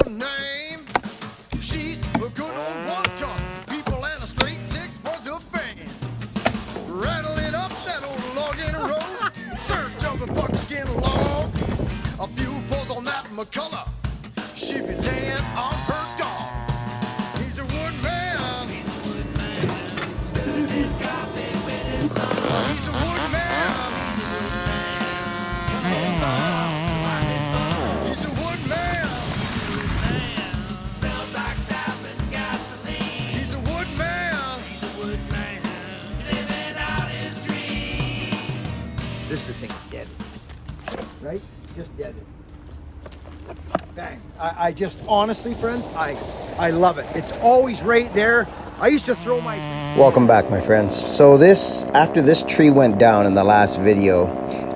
her name. She's a good old one-ton. People and a straight six was a fan. Rattling up that old logging road in search of a buckskin log. A few pulls on that McCullough. She be laying on her dogs. He's a woodman. He's a woodman. He's a woodman. Smells like sap and gasoline. He's a woodman. He's a woodman. He's living out his dream. This thing's dead. Right? Just dead. Bang. I just, honestly, friends, I love it. It's always right there. I used to throw my... Welcome back, my friends. So after this tree went down in the last video,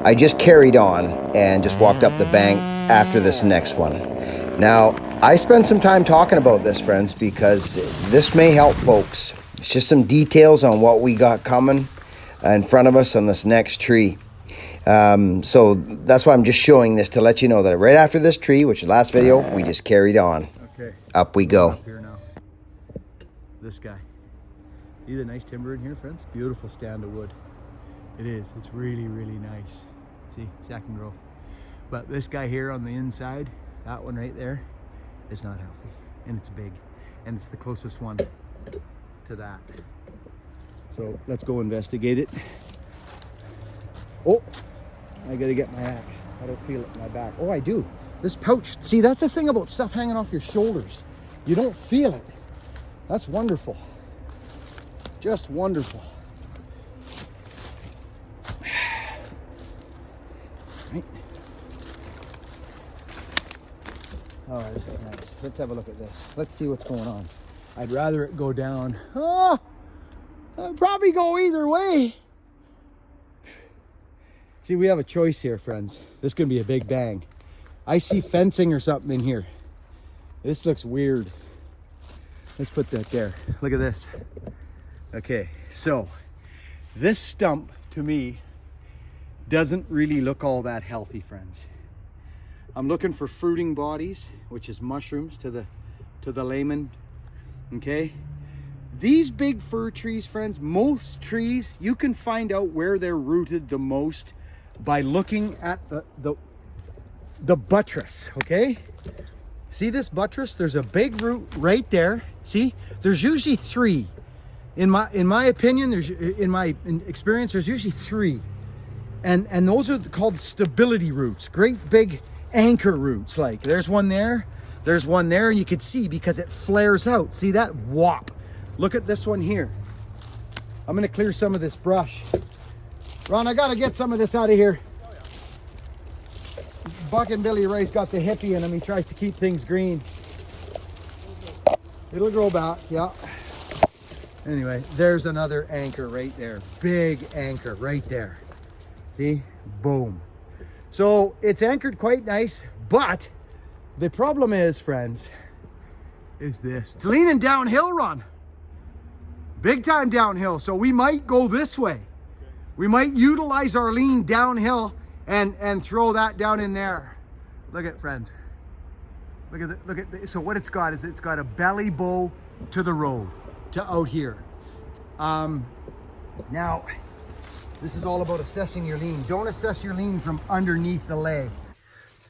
I just carried on and just walked up the bank after this next one. Now, I spent some time talking about this, friends, because this may help folks. It's just some details on what we got coming in front of us on this next tree. So that's why I'm just showing this to let you know that right after this tree, which is the last video, we just carried on. Okay. Up we go. Up here now. This guy. See the nice timber in here, friends? Beautiful stand of wood. It is. It's really, really nice. See, second growth. But this guy here on the inside, that one right there, is not healthy. And it's big. And it's the closest one to that. So let's go investigate it. Oh, I gotta get my axe. I don't feel it in my back. Oh, I do. This pouch. See, that's the thing about stuff hanging off your shoulders. You don't feel it. That's wonderful. Just wonderful. Right. Oh, this is nice. Let's have a look at this. Let's see what's going on. I'd rather it go down. Oh, I'd probably go either way. See, we have a choice here, friends. This could be a big bang. I see fencing or something in here. This looks weird. Let's put that there. Look at this. Okay, so this stump to me doesn't really look all that healthy, friends. I'm looking for fruiting bodies, which is mushrooms to the layman. Okay, these big fir trees, friends, most trees, you can find out where they're rooted the most by looking at the buttress. Okay, see this buttress? There's a big root right there. See, there's usually three. In my opinion, in my experience, there's usually three, and those are called stability roots. Great big anchor roots. Like there's one there, and you can see because it flares out. See that? Whop! Look at this one here. I'm gonna clear some of this brush. Ron, I gotta get some of this out of here. Buck and Billy Ray's got the hippie in him. He tries to keep things green. It'll grow back, yeah. Anyway, there's another anchor right there. Big anchor right there. See? Boom. So it's anchored quite nice, but the problem is, friends, is this. It's leaning downhill, Ron. Big time downhill. So we might go this way. We might utilize our lean downhill and throw that down in there. Look at it, friends. Look at so what it's got is it's got a belly bow to the road, to out here. Now, this is all about assessing your lean. Don't assess your lean from underneath the lay.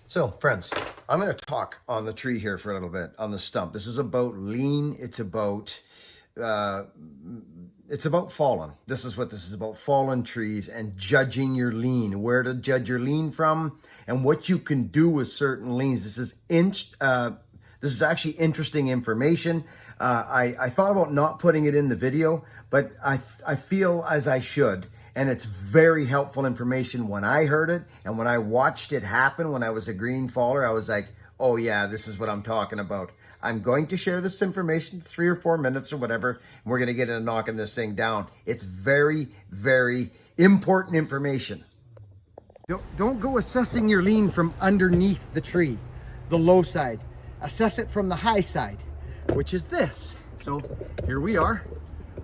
So, friends, I'm going to talk on the tree here for a little bit, on the stump. This is about lean. It's about fallen. This is what this is about, fallen trees and judging your lean, where to judge your lean from and what you can do with certain leans. This is actually interesting information. I thought about not putting it in the video, but I feel as I should. And it's very helpful information. When I heard it and when I watched it happen when I was a green faller, I was like, oh yeah, this is what I'm talking about. I'm going to share this information 3 or 4 minutes or whatever, and we're going to get into knocking this thing down. It's very, very important information. Don't go assessing your lean from underneath the tree, the low side. Assess it from the high side, which is this. So here we are.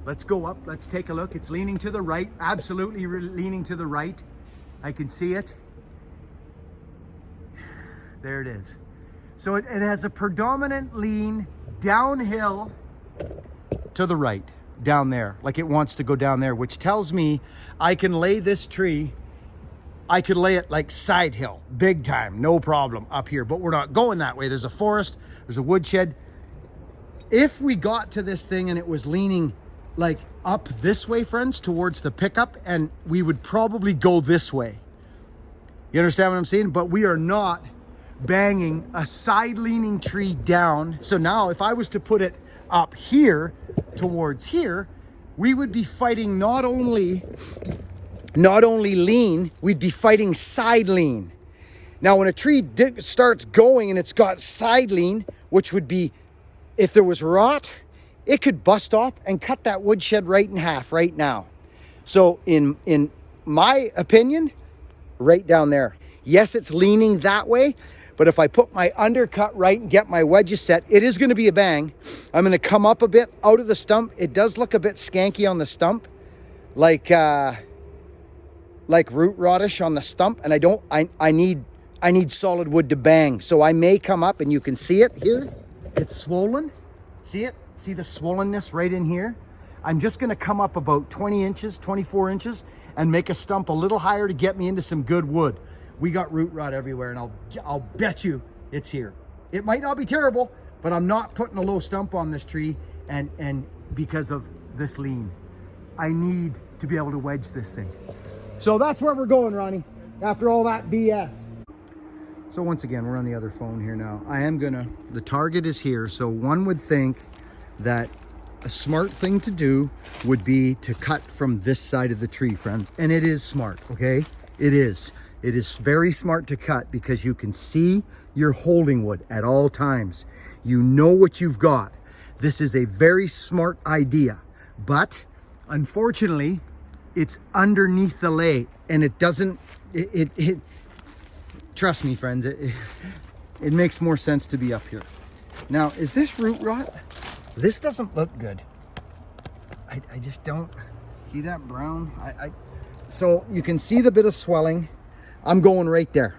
Let's go up. Let's take a look. It's leaning to the right, absolutely leaning to the right. I can see it. There it is. So it has a predominant lean downhill to the right, down there, like it wants to go down there, which tells me I can lay this tree, I could lay it like side hill, big time, no problem up here, but we're not going that way. There's a forest, there's a woodshed. If we got to this thing and it was leaning like up this way, friends, towards the pickup, and we would probably go this way. You understand what I'm saying? But we are not banging a side leaning tree down. So now if I was to put it up here towards here, we would be fighting not only lean, we'd be fighting side lean. Now when a tree starts going and it's got side lean, which would be, if there was rot, it could bust off and cut that woodshed right in half right now. So in my opinion, right down there, yes, it's leaning that way, but if I put my undercut right and get my wedges set, it is going to be a bang. I'm going to come up a bit out of the stump. It does look a bit skanky on the stump, like root rottish on the stump, and I need solid wood to bang. So I may come up, and you can see it here. It's swollen. See it? See the swollenness right in here? I'm just going to come up about 20 inches, 24 inches, and make a stump a little higher to get me into some good wood. We got root rot everywhere, and I'll bet you it's here. It might not be terrible, but I'm not putting a low stump on this tree, and because of this lean. I need to be able to wedge this thing. So that's where we're going, Ronnie, after all that BS. So once again, we're on the other phone here now. The target is here, so one would think that a smart thing to do would be to cut from this side of the tree, friends. And it is smart, okay? It is. It is very smart to cut because you can see your holding wood at all times. You know what you've got. This is a very smart idea, but unfortunately, it's underneath the lay, and it doesn't, trust me, friends, it makes more sense to be up here. Now, is this root rot? This doesn't look good. I just don't see that brown. So you can see the bit of swelling. I'm going right there.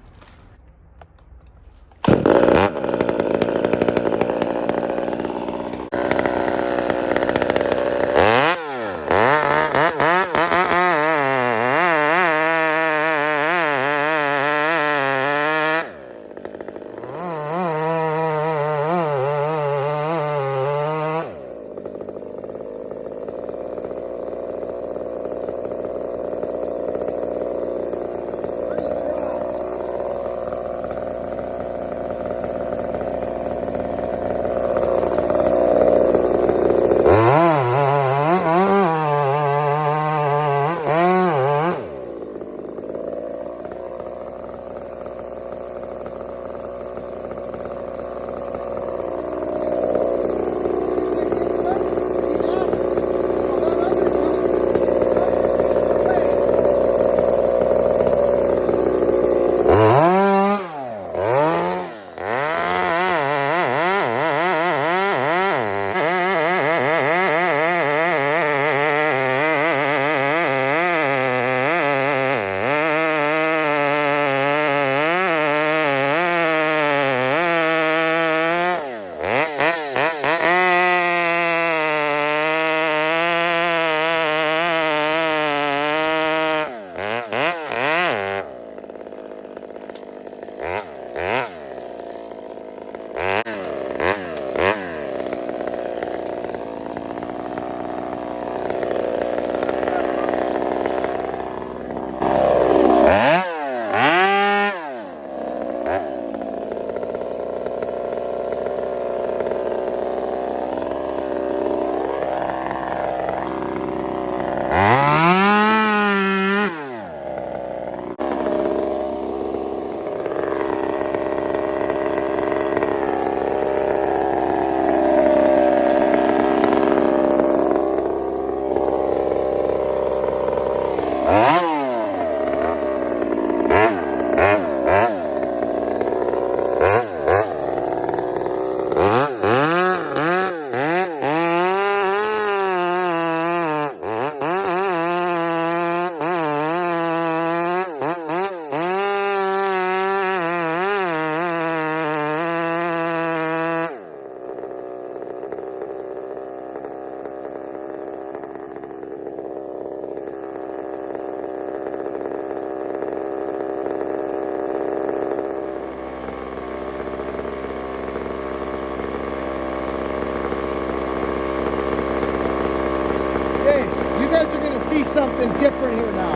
you something different here now.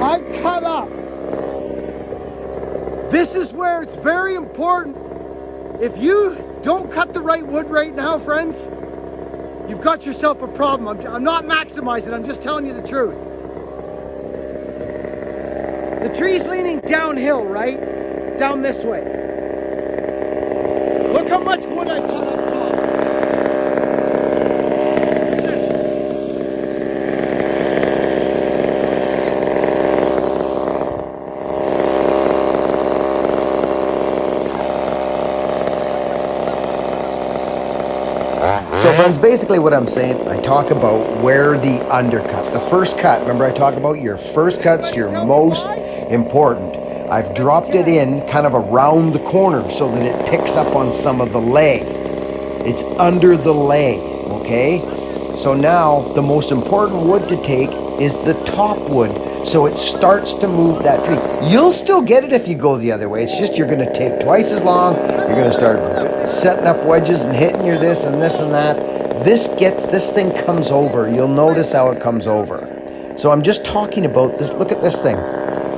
I've cut up. This is where it's very important. If you don't cut the right wood right now, friends, you've got yourself a problem. I'm not maximizing, I'm just telling you the truth. The tree's leaning downhill, right? Down this way. Look how much wood I cut up top. So friends, basically what I'm saying, I talk about where the undercut, the first cut, remember I talk about your first cut's your most important. I've dropped it in kind of around the corner so that it picks up on some of the lay. It's under the lay, okay? So now the most important wood to take is the top wood. So it starts to move that tree. You'll still get it if you go the other way. It's just you're gonna take twice as long. You're gonna start setting up wedges and hitting your this and this and that. This thing comes over. You'll notice how it comes over. So I'm just talking about this. Look at this thing.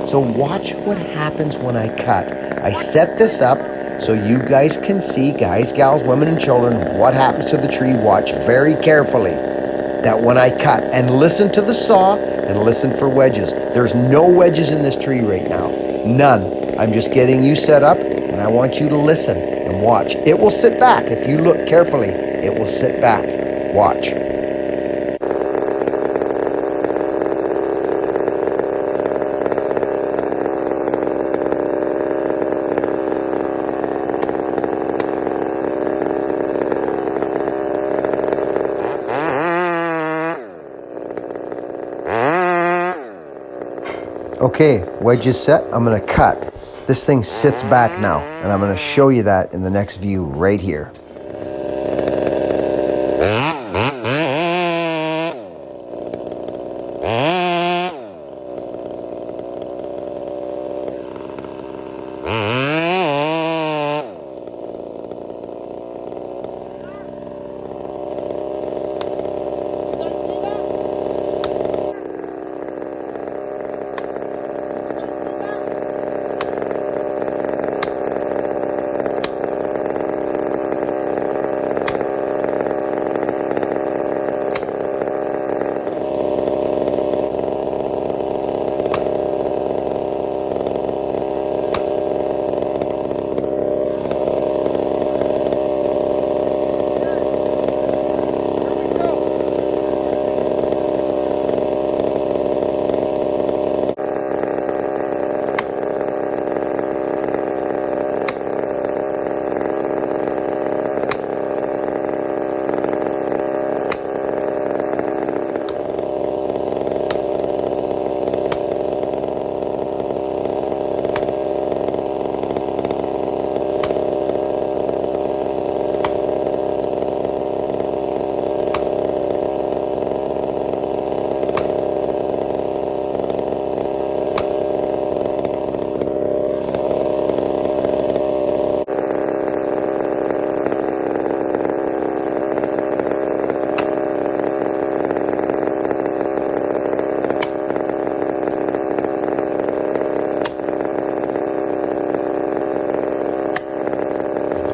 So watch what happens when I cut. I set this up so you guys can see, guys, gals, women, and children, what happens to the tree. Watch very carefully that when I cut, and listen to the saw and listen for wedges. There's no wedges in this tree right now. None. I'm just getting you set up, and I want you to listen and watch. It will sit back. If you look carefully, it will sit back. Watch. Okay, wedge is set. I'm gonna cut. This thing sits back now, and I'm gonna show you that in the next view right here.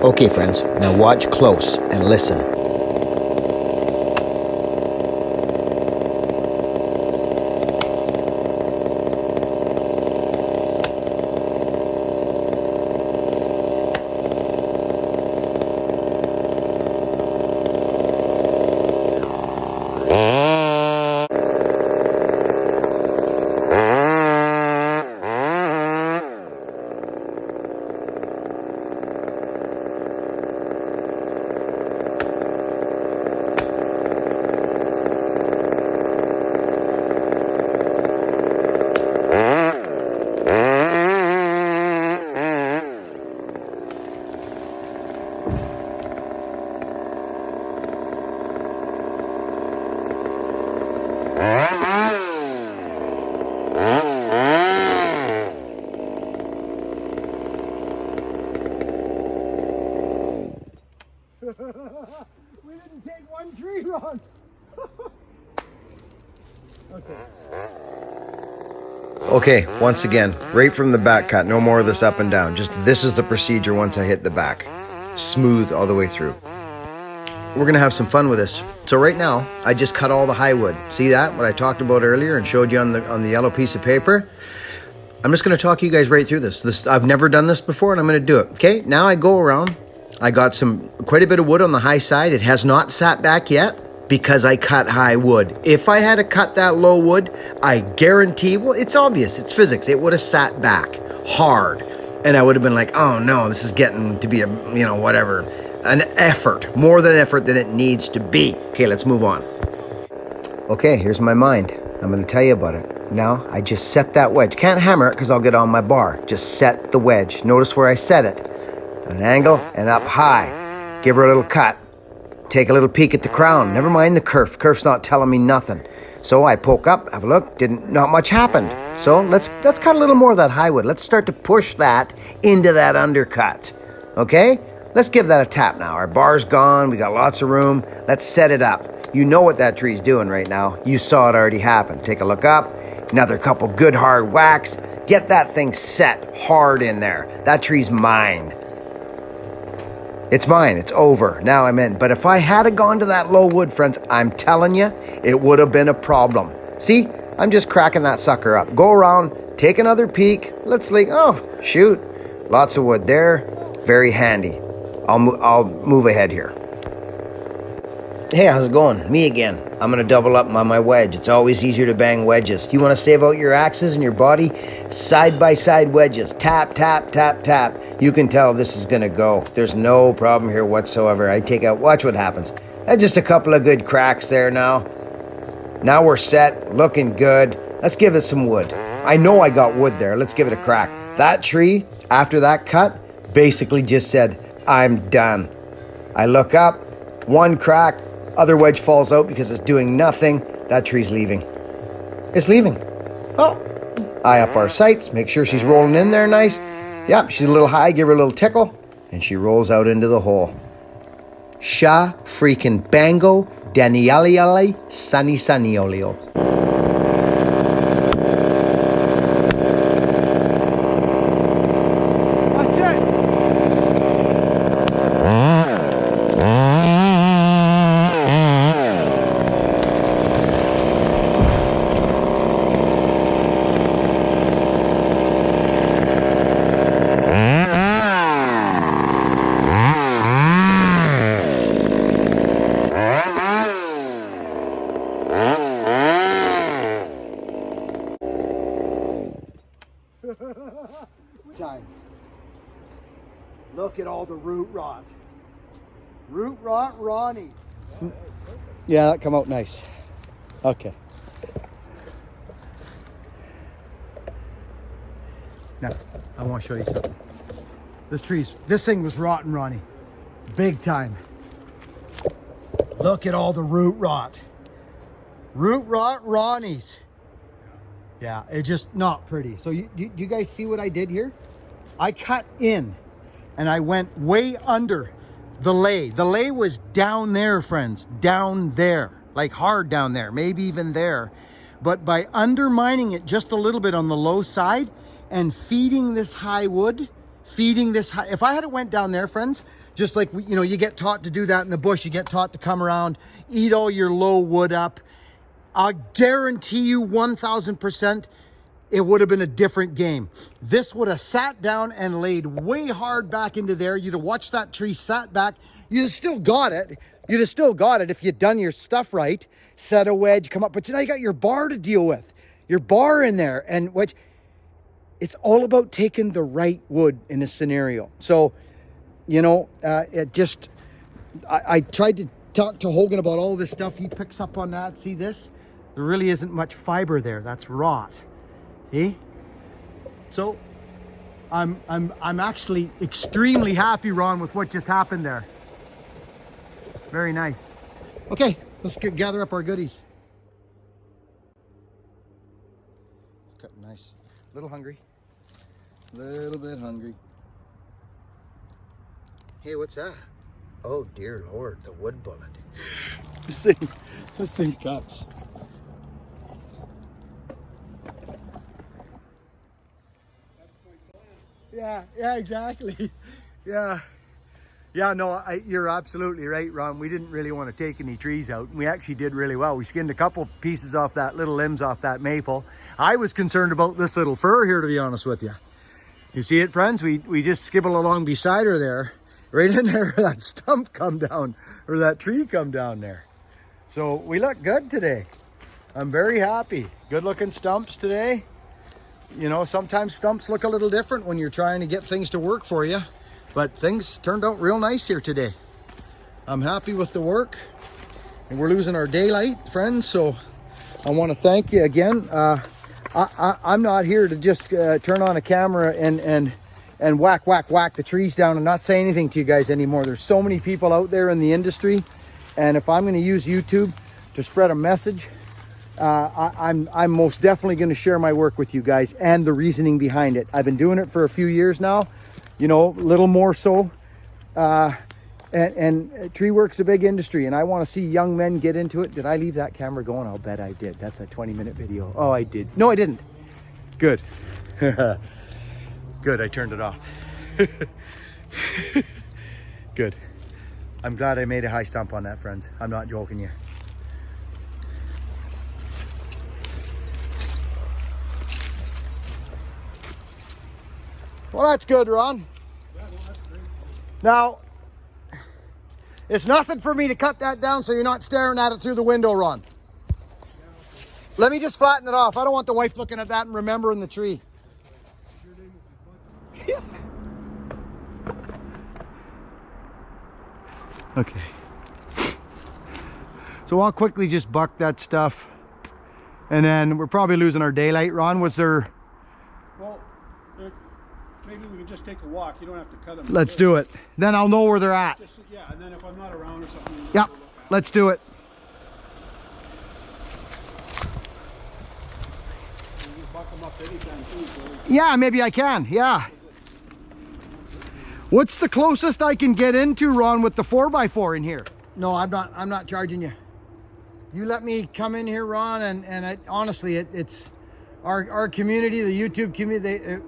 Okay, friends, now watch close and listen. We didn't take one tree run. Okay, once again, right from the back cut, no more of this up and down. Just this is the procedure once I hit the back. Smooth all the way through. We're gonna have some fun with this. So right now, I just cut all the high wood. See that, what I talked about earlier and showed you on the yellow piece of paper? I'm just gonna talk you guys right through this. I've never done this before and I'm gonna do it. Okay, now I go around. I got quite a bit of wood on the high side. It has not sat back yet because I cut high wood. If I had to cut that low wood, I guarantee, well, it's obvious, it's physics. It would have sat back hard. And I would have been like, oh no, this is getting to be whatever. An effort, more than effort than it needs to be. Okay, let's move on. Okay, here's my mind. I'm gonna tell you about it. Now, I just set that wedge. Can't hammer it because I'll get on my bar. Just set the wedge. Notice where I set it. An angle and up high. Give her a little cut. Take a little peek at the crown. Never mind the kerf. Kerf's not telling me nothing. So I poke up, have a look. Not much happened. So let's cut a little more of that high wood. Let's start to push that into that undercut. Okay? Let's give that a tap now. Our bar's gone. We got lots of room. Let's set it up. You know what that tree's doing right now. You saw it already happen. Take a look up. Another couple good hard whacks. Get that thing set hard in there. That tree's mine. It's mine. It's over. Now I'm in. But if I had gone to that low wood, friends, I'm telling you, it would have been a problem. See, I'm just cracking that sucker up. Go around, take another peek. Let's like, oh, shoot. Lots of wood there. Very handy. I'll move ahead here. Hey, how's it going? Me again. I'm going to double up on my wedge. It's always easier to bang wedges. You want to save out your axes and your body? Side-by-side wedges. Tap, tap, tap, tap. You can tell this is going to go. There's no problem here whatsoever. I take out, watch what happens. That's just a couple of good cracks there now. Now we're set, looking good. Let's give it some wood. I know I got wood there. Let's give it a crack. That tree, after that cut, basically just said, I'm done. I look up, one crack, other wedge falls out because it's doing nothing. That tree's leaving. It's leaving. Oh, eye up our sights, make sure she's rolling in there nice. Yep, she's a little high, give her a little tickle, and she rolls out into the hole. Sha freaking bango, Danieliali, sunny sunny olio. Time. Look at all the root rot. Root rot Ronnie. Yeah, that come out nice. Okay. Now, I want to show you something. This thing was rotten, Ronnie. Big time. Look at all the root rot. Root rot Ronnies. Yeah, it's just not pretty. So you guys see what I did here? I cut in and I went way under the lay. The lay was down there, friends, down there, like hard down there, maybe even there. But by undermining it just a little bit on the low side and feeding this high wood, if I had went down there, friends, just like, you get taught to do that in the bush, you get taught to come around, eat all your low wood up. I guarantee you 1,000% it would have been a different game. This would have sat down and laid way hard back into there. You'd have watched that tree sat back. You'd have still got it. You'd have still got it if you'd done your stuff right. Set a wedge, come up. But now you got your bar to deal with. Your bar in there. And it's all about taking the right wood in a scenario. So, I tried to talk to Hogan about all this stuff. He picks up on that. See this? There really isn't much fiber there. That's rot. See? So I'm actually extremely happy, Ron, with what just happened there. Very nice. Okay, let's gather up our goodies. It's cutting nice. A little hungry. A little bit hungry. Hey, what's that? Oh dear Lord, the wood bullet. This thing cuts. Yeah, exactly. Yeah. Yeah, no, you're absolutely right, Ron. We didn't really want to take any trees out. We actually did really well. We skinned a couple pieces off that, little limbs off that maple. I was concerned about this little fir here, to be honest with you. You see it, friends? We just skibble along beside her there. Right in there, that stump come down, or that tree come down there. So we look good today. I'm very happy. Good looking stumps today. You know, sometimes stumps look a little different when you're trying to get things to work for you. But things turned out real nice here today. I'm happy with the work. And we're losing our daylight, friends. So I want to thank you again. I'm not here to just turn on a camera and whack the trees down and not say anything to you guys anymore. There's so many people out there in the industry. And if I'm going to use YouTube to spread a message, I'm most definitely going to share my work with you guys and the reasoning behind it. I've been doing it for a few years now. You know, a little more so. And tree work's a big industry, and I want to see young men get into it. Did I leave that camera going? I'll bet I did. That's a 20-minute video. Oh, I did. No, I didn't. Good. Good, I turned it off. Good. I'm glad I made a high stump on that, friends. I'm not joking you. Well, that's good, Ron. Now, it's nothing for me to cut that down so you're not staring at it through the window, Ron. Let me just flatten it off. I don't want the wife looking at that and remembering the tree. Okay. So I'll quickly just buck that stuff. And then we're probably losing our daylight. Ron, was there... Well, maybe we can just take a walk. You don't have to cut them. Let's do it. Then I'll know where they're at. Just, yeah, and then if I'm not around or something. Yep, let's do it. You can buck them up anytime too, so. Yeah, maybe I can. Yeah. What's the closest I can get into, Ron, with the 4x4 in here? No, I'm not charging you. You let me come in here, Ron, and honestly, it's our community, the YouTube community.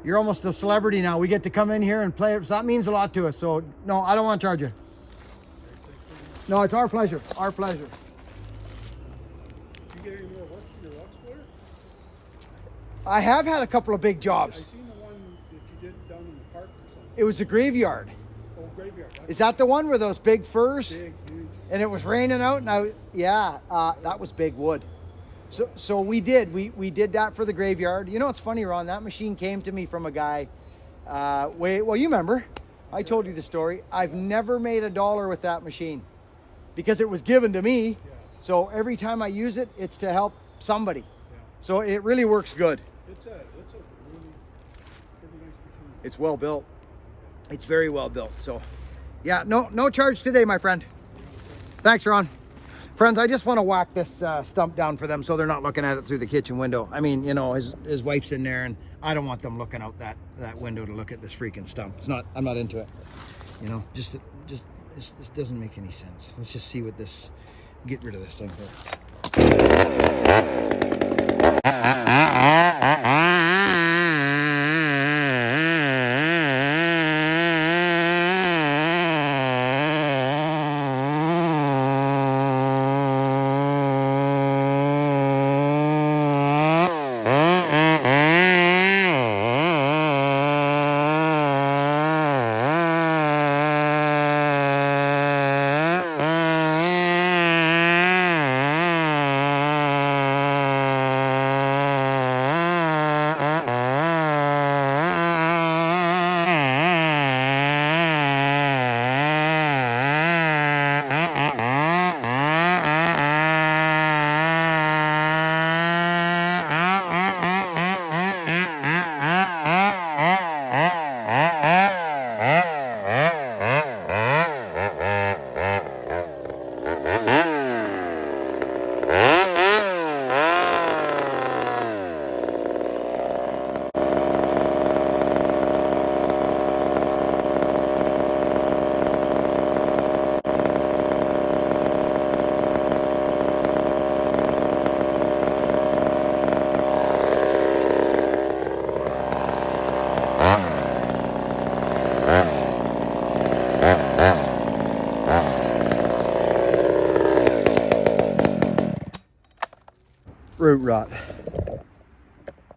You're almost a celebrity now. We get to come in here and play. So that means a lot to us. So no, I don't want to charge you. No, it's our pleasure. Our pleasure. Did you get any more work for your rock splitter? I have had a couple of big I jobs. seen the one that you did down in the park or something. It was a graveyard. Oh, graveyard. Is that the one where those big firs? Big, huge. And it was raining out, and that was big wood. So we did that for the graveyard. You know, it's funny, Ron, that machine came to me from a guy, well, you remember, I told you the story. I've never made $1 with that machine because it was given to me. Yeah. So every time I use it, it's to help somebody. Yeah. So it really works good. It's a really pretty nice machine. It's well built. It's very well built. So yeah, no charge today, my friend. Thanks, Ron. Friends, I just want to whack this stump down for them so they're not looking at it through the kitchen window. I mean, you know, his wife's in there, and I don't want them looking out that window to look at this freaking stump. I'm not into it. You know, just this doesn't make any sense. Let's just see what this, get rid of this thing here. fruit rot.